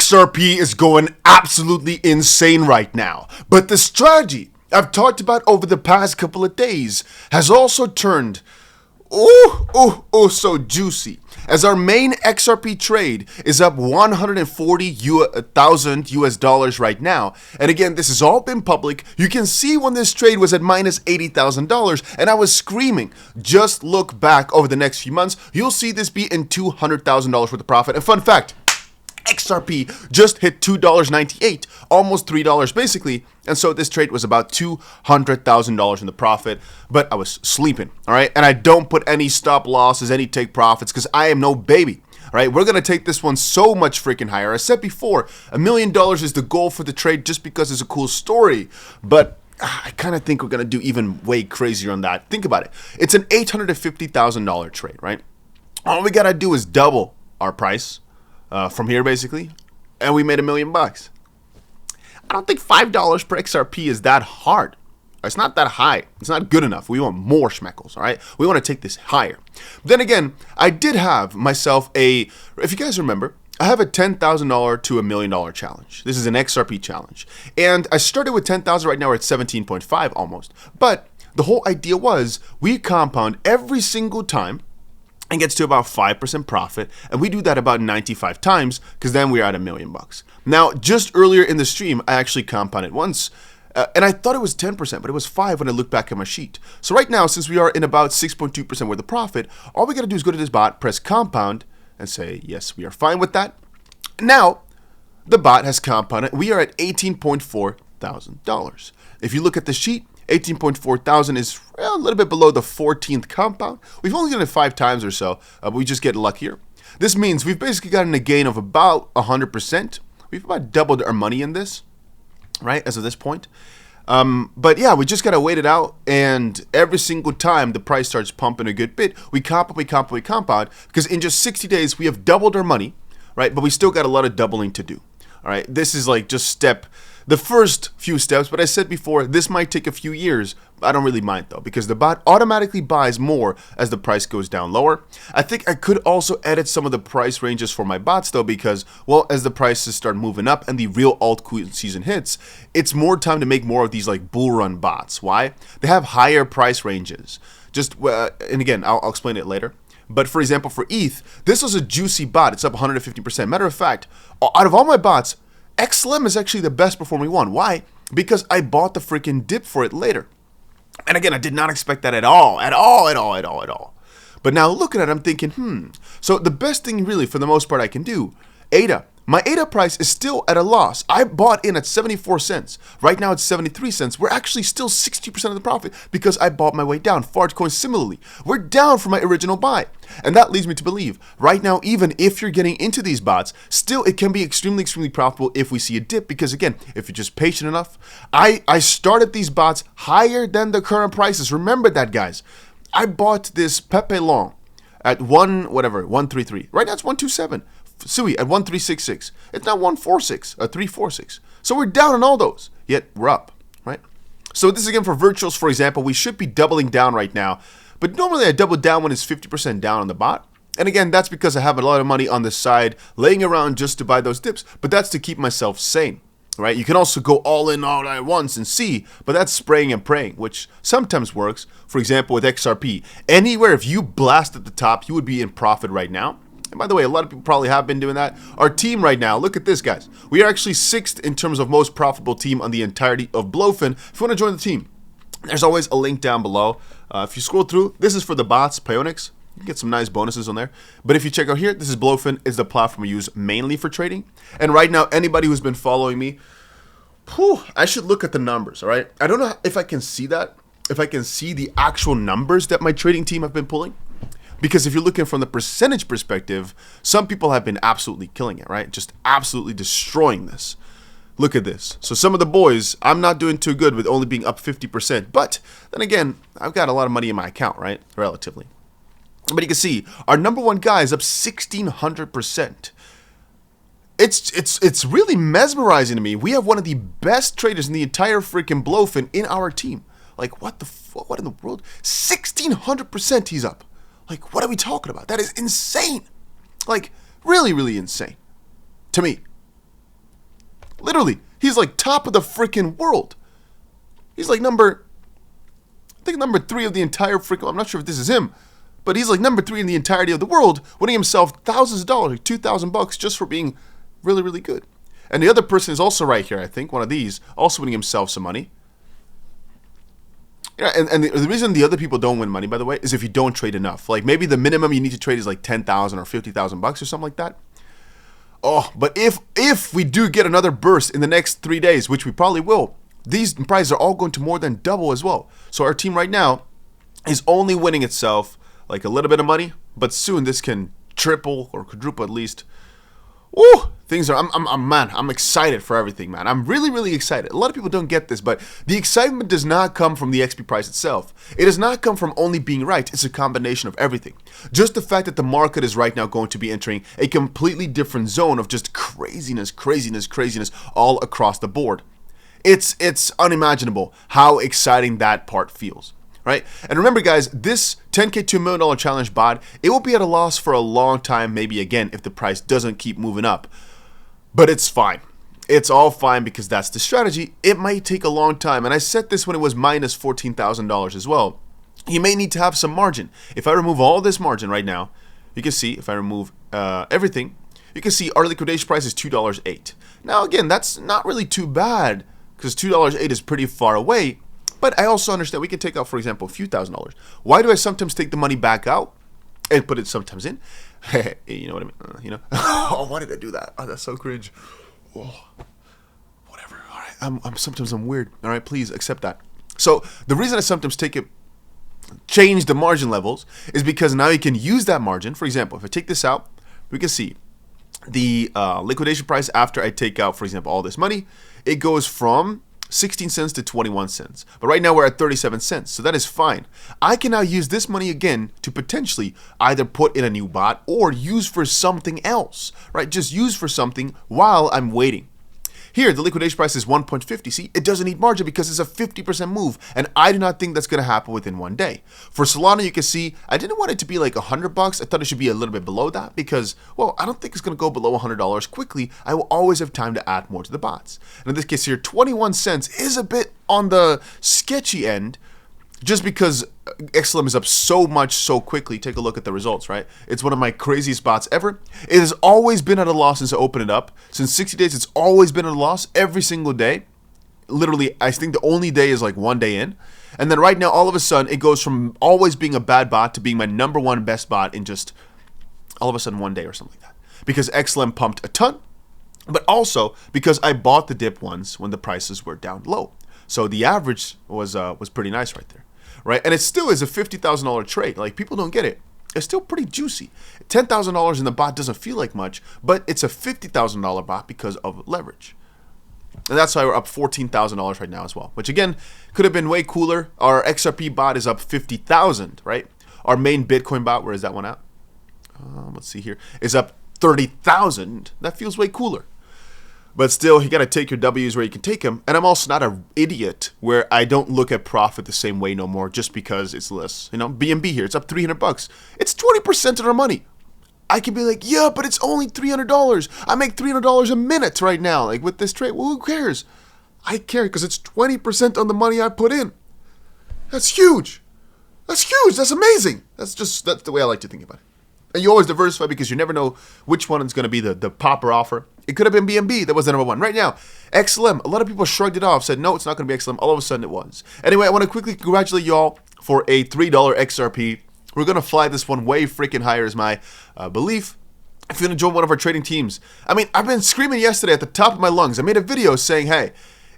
XRP is going absolutely insane right now, but the strategy I've talked about over the past couple of days has also turned so juicy, as our main XRP trade is up 140,000 US dollars right now. And again, this has all been public. You can see when this trade was at minus $80,000 and I was screaming, just look back over the next few months, you'll see this be in $200,000 worth of profit. And fun fact, XRP just hit $2.98, almost $3 basically, and so this trade was about $200,000 in the profit, but I was sleeping, all right? And I don't put any stop losses, any take profits, because I am no baby, all right? We're going to take this one so much freaking higher. I said before, $1 million is the goal for the trade just because it's a cool story, but I kind of think we're going to do even way crazier on that. Think about it. It's an $850,000 trade, right? All we got to do is double our price from here, basically, and we made $1 million. I don't think $5 per XRP is that hard. It's not that high. It's not good enough. We want more schmeckles, all right? We want to take this higher. Then again, I did have myself if you guys remember, I have a $10,000 to $1 million challenge. This is an XRP challenge. And I started with 10,000. Right now we're at 17.5 almost. But the whole idea was we compound every single time and gets to about 5% profit, and we do that about 95 times, because then we're at $1 million. Now, just earlier in the stream, I actually compounded once, and I thought it was 10%, but it was 5 when I looked back at my sheet. So right now, since we are in about 6.2% worth of profit, all we gotta do is go to this bot, press compound, and say, yes, we are fine with that. Now, the bot has compounded. We are at $18.4 thousand. If you look at the sheet, 18.4 thousand is a little bit below the 14th compound. We've only done it 5 times or so, but we just get luckier. This means we've basically gotten a gain of about 100%. We've about doubled our money in this, right, as of this point. But yeah, we just got to wait it out, and every single time the price starts pumping a good bit, we compound, because in just 60 days, we have doubled our money, right, but we still got a lot of doubling to do. All right, this is like just the first few steps, but I said before, this might take a few years. I don't really mind though, because the bot automatically buys more as the price goes down lower. I think I could also edit some of the price ranges for my bots though, because, well, as the prices start moving up and the real altcoin season hits, it's more time to make more of these like bull run bots. Why? They have higher price ranges. And again, I'll explain it later. But for example, for ETH, this was a juicy bot. It's up 150%. Matter of fact, out of all my bots, 𝗕𝗁 is actually the best performing one. Why? Because I bought the freaking dip for it later. And again, I did not expect that at all. But now looking at it, I'm thinking, so the best thing really for the most part I can do, 𝗓𝗓. My 𝗓𝗓 price is still at a loss. I bought in at 74 cents. Right now it's 73 cents. We're actually still 60% of the profit because I bought my way down. 𝗓𝗏𝗀 similarly. We're down from my original buy. And that leads me to believe, right now, even if you're getting into these bots, still it can be extremely profitable if we see a dip, because again, if you're just patient enough, I started these bots higher than the current prices. Remember that, guys. I bought this 𝗕𝗚𝗀 at 133. Right now it's 127. 𝗬𝗎 at 1366. It's now 146, 346. So we're down on all those, yet we're up, right? So this is again for virtuals, for example. We should be doubling down right now, but normally I double down when it's 50% down on the bot. And again, that's because I have a lot of money on the side laying around just to buy those dips, but that's to keep myself sane, right? You can also go all in all at once and see, but that's spraying and praying, which sometimes works. For example, with XRP, anywhere if you blast at the top, you would be in profit right now. And by the way, a lot of people probably have been doing that. Our team right now, look at this, guys. We are actually 6th in terms of most profitable team on the entirety of Blowfin. If you want to join the team, there's always a link down below. If you scroll through, this is for the bots, Payonix. You can get some nice bonuses on there. But if you check out here, this is Blowfin. It's the platform we use mainly for trading. And right now, anybody who's been following me, I should look at the numbers, all right? I don't know if I can see that, if I can see the actual numbers that my trading team have been pulling. Because if you're looking from the percentage perspective, some people have been absolutely killing it, right? Just absolutely destroying this. Look at this. So some of the boys, I'm not doing too good with only being up 50%. But then again, I've got a lot of money in my account, right? Relatively. But you can see our number one guy is up 1,600%. It's really mesmerizing to me. We have one of the best traders in the entire freaking Blowfin in our team. Like, what in the world? 1,600% he's up. Like, what are we talking about? That is insane. Like, really insane. To me. Literally, he's like top of the freaking world. He's like number 3 of the entire freaking, I'm not sure if this is him, but he's like number 3 in the entirety of the world, winning himself thousands of dollars, like $2,000 just for being really, really good. And the other person is also right here, I think, one of these, also winning himself some money. Yeah, and the reason the other people don't win money, by the way, is if you don't trade enough. Like maybe the minimum you need to trade is like 10,000 or 50,000 bucks or something like that. Oh, but if we do get another burst in the next 3 days, which we probably will, these prices are all going to more than double as well. So our team right now is only winning itself like a little bit of money, but soon this can triple or quadruple at least. Woo! Things are, I'm excited for everything, man. I'm really, really excited. A lot of people don't get this, but the excitement does not come from the XP price itself. It does not come from only being right. It's a combination of everything. Just the fact that the market is right now going to be entering a completely different zone of just craziness all across the board. It's unimaginable how exciting that part feels. Right? And remember, guys, this 10K to $1 million challenge bot, it will be at a loss for a long time, maybe again, if the price doesn't keep moving up. But it's fine. It's all fine because that's the strategy. It might take a long time. And I said this when it was minus $14,000 as well. You may need to have some margin. If I remove all this margin right now, you can see, if I remove everything, you can see our liquidation price is $2.08. Now, again, that's not really too bad because $2.08 is pretty far away. But I also understand we can take out, for example, a few $1,000s. Why do I sometimes take the money back out and put it sometimes in? You know what I mean? Oh, why did I do that? Oh, that's so cringe. Oh, whatever. All right. Sometimes I'm weird. All right, please accept that. So the reason I sometimes change the margin levels is because now you can use that margin. For example, if I take this out, we can see the liquidation price after I take out, for example, all this money. It goes from 16 cents to 21 cents. But right now we're at 37 cents, so that is fine. I can now use this money again to potentially either put in a new bot or use for something else, right? Just use for something while I'm waiting. Here, the liquidation price is 1.50. See, it doesn't need margin because it's a 50% move, and I do not think that's going to happen within one day. For Solana, you can see, I didn't want it to be like $100. I thought it should be a little bit below that because, well, I don't think it's going to go below $100 quickly. I will always have time to add more to the bots. And in this case here, 21 cents is a bit on the sketchy end, just because XLM is up so much so quickly. Take a look at the results, right? It's one of my craziest bots ever. It has always been at a loss since I opened it up. Since 60 days, it's always been at a loss every single day. Literally, I think the only day is like one day in. And then right now, all of a sudden, it goes from always being a bad bot to being my #1 best bot in just all of a sudden one day or something like that. Because XLM pumped a ton, but also because I bought the dip once when the prices were down low. So the average was pretty nice right there. Right, and it still is a $50,000 trade. Like, people don't get it. It's still pretty juicy. $10,000 in the bot doesn't feel like much, but it's a $50,000 bot because of leverage. And that's why we're up $14,000 right now as well, which again could have been way cooler. Our XRP bot is up 50,000, right? Our main Bitcoin bot, where is that one at? Let's see here, is up 30,000. That feels way cooler. But still, you got to take your W's where you can take them. And I'm also not an idiot where I don't look at profit the same way no more just because it's less. You know, BNB here, it's up $300. It's 20% of our money. I can be like, yeah, but it's only $300. I make $300 a minute right now, like with this trade. Well, who cares? I care because it's 20% on the money I put in. That's huge. That's huge. That's amazing. That's the way I like to think about it. And you always diversify because you never know which one is going to be the popper offer. It could have been BNB that was the #1. Right now, XLM, a lot of people shrugged it off, said, no, it's not going to be XLM. All of a sudden, it was. Anyway, I want to quickly congratulate y'all for a $3 XRP. We're going to fly this one way freaking higher is my belief. If you're going to join one of our trading teams. I mean, I've been screaming yesterday at the top of my lungs. I made a video saying, hey,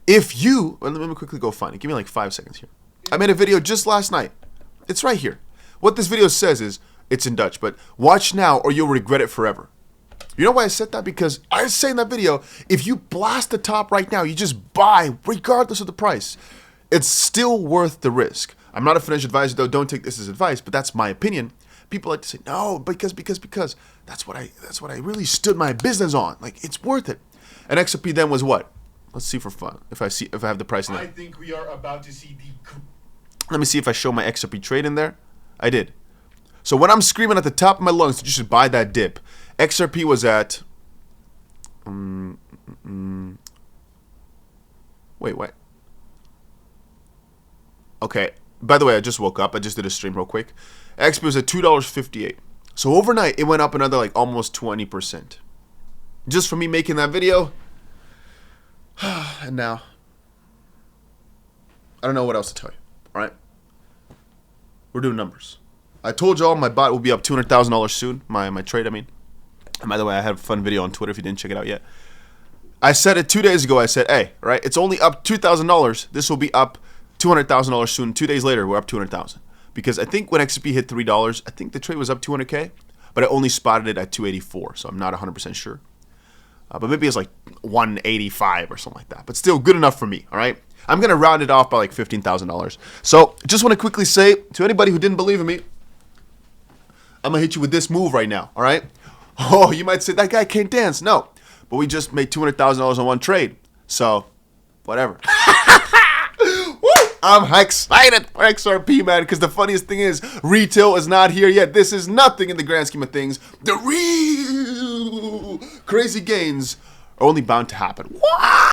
if you... Well, let me quickly go find it. Give me like 5 seconds here. I made a video just last night. It's right here. What this video says is, it's in Dutch, but watch now or you'll regret it forever. You know why I said that? Because I was saying in that video, if you blast the top right now, you just buy regardless of the price. It's still worth the risk. I'm not a financial advisor, though. Don't take this as advice, but that's my opinion. People like to say, no, because that's what I really stood my business on. Like, it's worth it. And XRP then was what? Let's see for fun. If I have the price in there. I think we are about to see the... Let me see if I show my XRP trade in there. I did. So when I'm screaming at the top of my lungs that you should buy that dip, XRP was at Wait, what? Okay. By the way, I just woke up. I just did a stream real quick. XP was at $2.58. So overnight, it went up another like almost 20%. Just for me making that video. And now, I don't know what else to tell you. All right? We're doing numbers. I told y'all my bot will be up $200,000 soon. My trade, I mean. And by the way, I had a fun video on Twitter if you didn't check it out yet. I said it 2 days ago. I said, hey, right, it's only up $2,000. This will be up $200,000 soon. 2 days later, we're up $200,000. Because I think when XP hit $3, I think the trade was up $200K, but I only spotted it at $284, so I'm not 100% sure. But maybe it's like $185 or something like that. But still good enough for me, all right? I'm going to round it off by like $15,000. So just want to quickly say to anybody who didn't believe in me, I'm going to hit you with this move right now, all right? Oh, you might say, that guy can't dance. No, but we just made $200,000 on one trade. So, whatever. I'm excited for XRP, man, because the funniest thing is retail is not here yet. This is nothing in the grand scheme of things. The real crazy gains are only bound to happen. What?